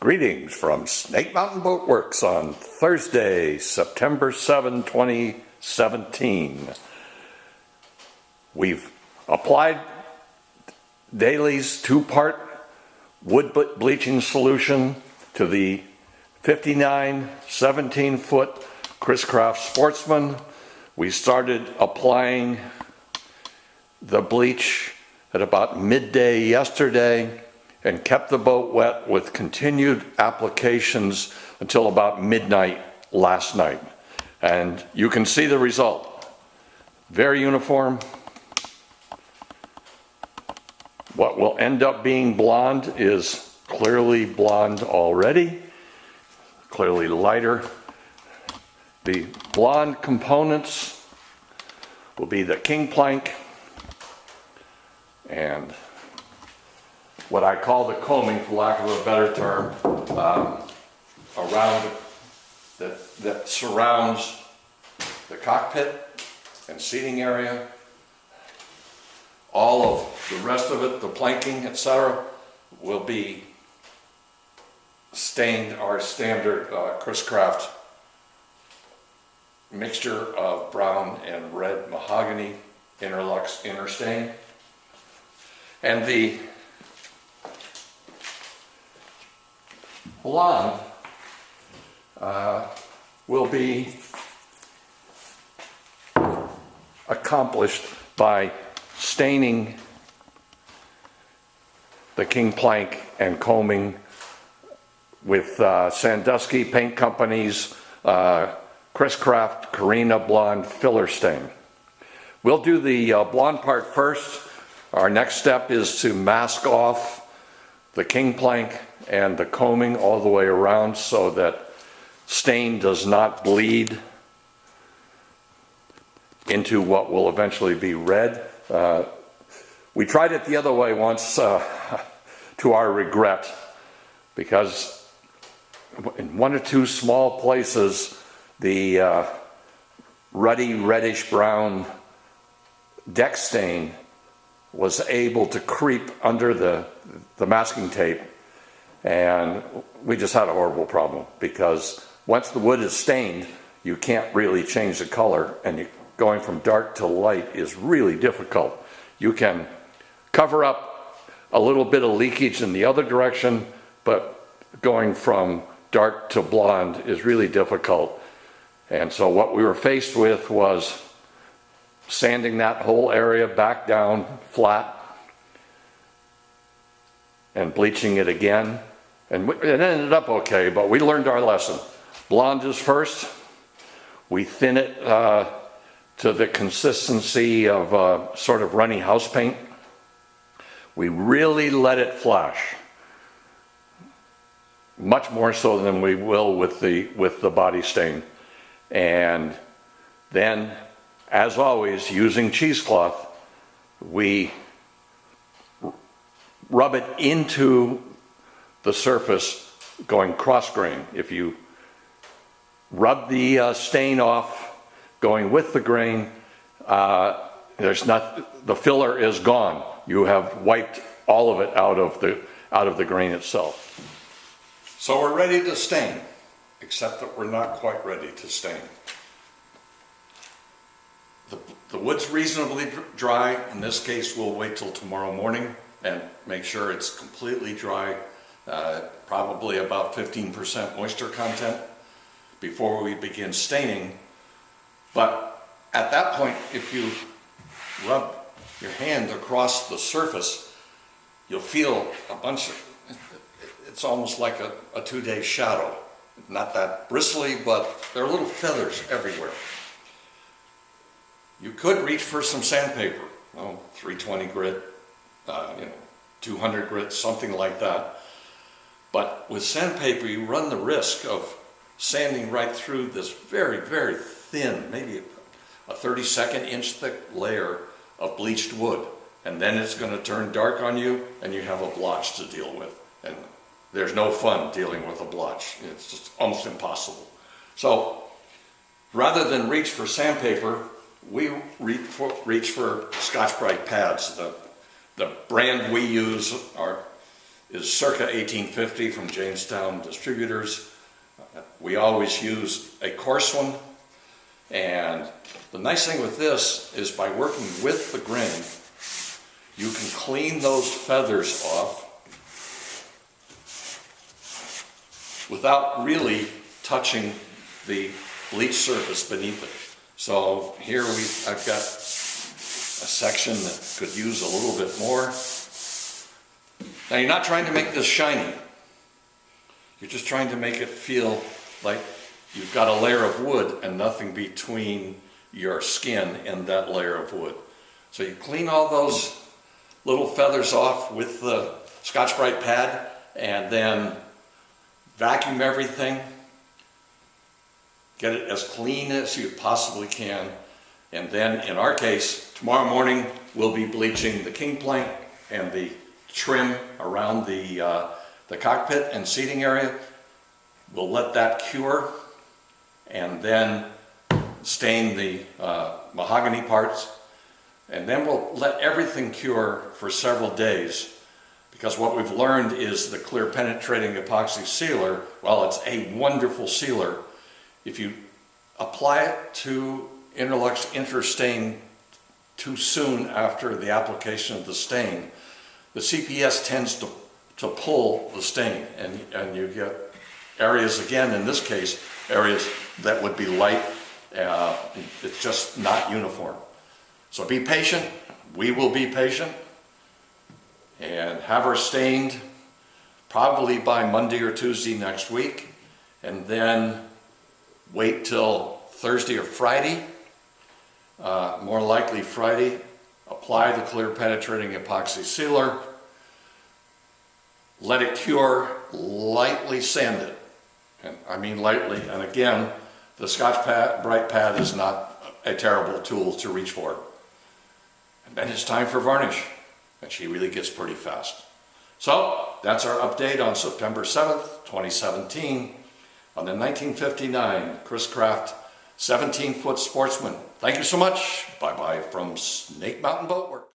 Greetings from Snake Mountain Boat Works on Thursday, September 7, 2017. We've applied Daly's 2-part wood bleaching solution to the 59 17-foot Chris Craft Sportsman. We started applying the bleach at about midday yesterday and kept the boat wet with continued applications until about midnight last night. And you can see the result. Very uniform. What will end up being blonde is clearly blonde already, clearly lighter. The blonde components will be the king plank and what I call the combing, for lack of a better term, around that surrounds the cockpit and seating area. All of the rest of it, the planking, etc., will be stained our standard Chris Craft mixture of brown and red mahogany interlux inner stain. And the blonde will be accomplished by staining the king plank and combing with Sandusky Paint Company's Chris Craft Carina Blonde Filler Stain. We'll do the blonde part first. Our next step is to mask off the king plank and the combing all the way around so that stain does not bleed into what will eventually be red. We tried it the other way once to our regret, because in one or two small places the ruddy reddish brown deck stain was able to creep under the masking tape, and we just had a horrible problem, because once the wood is stained you can't really change the color, and going from dark to light is really difficult. You can cover up a little bit of leakage in the other direction, but going from dark to blonde is really difficult. And so what we were faced with was sanding that whole area back down flat and bleaching it again. And it ended up okay, but we learned our lesson. Blonde is first. We thin it to the consistency of sort of runny house paint. We really let it flash, much more so than we will with the body stain. And then, as always, using cheesecloth, we rub it into the surface going cross grain. If you rub the stain off going with the grain, the filler is gone. You have wiped all of it out of the grain itself. So we're ready to stain, except that we're not quite ready to stain. The wood's reasonably dry. In this case, we'll wait till tomorrow morning and make sure it's completely dry, probably about 15% moisture content, before we begin staining. But at that point, if you rub your hand across the surface, you'll feel a bunch of, it's almost like a 2-day shadow. Not that bristly, but there are little feathers everywhere. You could reach for some sandpaper, 320 grit, 200 grit, something like that. But with sandpaper, you run the risk of sanding right through this very, very thin, maybe a 32nd inch thick layer of bleached wood. And then it's going to turn dark on you, and you have a blotch to deal with. And there's no fun dealing with a blotch. It's just almost impossible. So rather than reach for sandpaper, we reach for Scotch Brite pads. The brand we use is Circa 1850 from Jamestown Distributors. We always use a coarse one, and the nice thing with this is by working with the grain, you can clean those feathers off without really touching the bleach surface beneath it. So here I've got a section that could use a little bit more. Now you're not trying to make this shiny. You're just trying to make it feel like you've got a layer of wood and nothing between your skin and that layer of wood. So you clean all those little feathers off with the Scotch Brite pad and then vacuum everything. Get it as clean as you possibly can. And then in our case, tomorrow morning we'll be bleaching the king plank and the trim around the cockpit and seating area. We'll let that cure and then stain the mahogany parts. And then we'll let everything cure for several days, because what we've learned is the clear penetrating epoxy sealer, while it's a wonderful sealer, if you apply it to Interlux Interstain too soon after the application of the stain, the CPS tends to pull the stain, and you get areas, again in this case, areas that would be light. It's just not uniform. So be patient. We will be patient and have her stained probably by Monday or Tuesday next week, and then wait till Thursday or Friday, more likely Friday. Apply the clear penetrating epoxy sealer, let it cure, lightly sand it, and I mean lightly. And again, the Scotch Brite pad is not a terrible tool to reach for. And then it's time for varnish, and she really gets pretty fast. So that's our update on September 7th, 2017 on the 1959 Chris Craft 17-foot Sportsman. Thank you so much. Bye-bye from Snake Mountain Boat Works.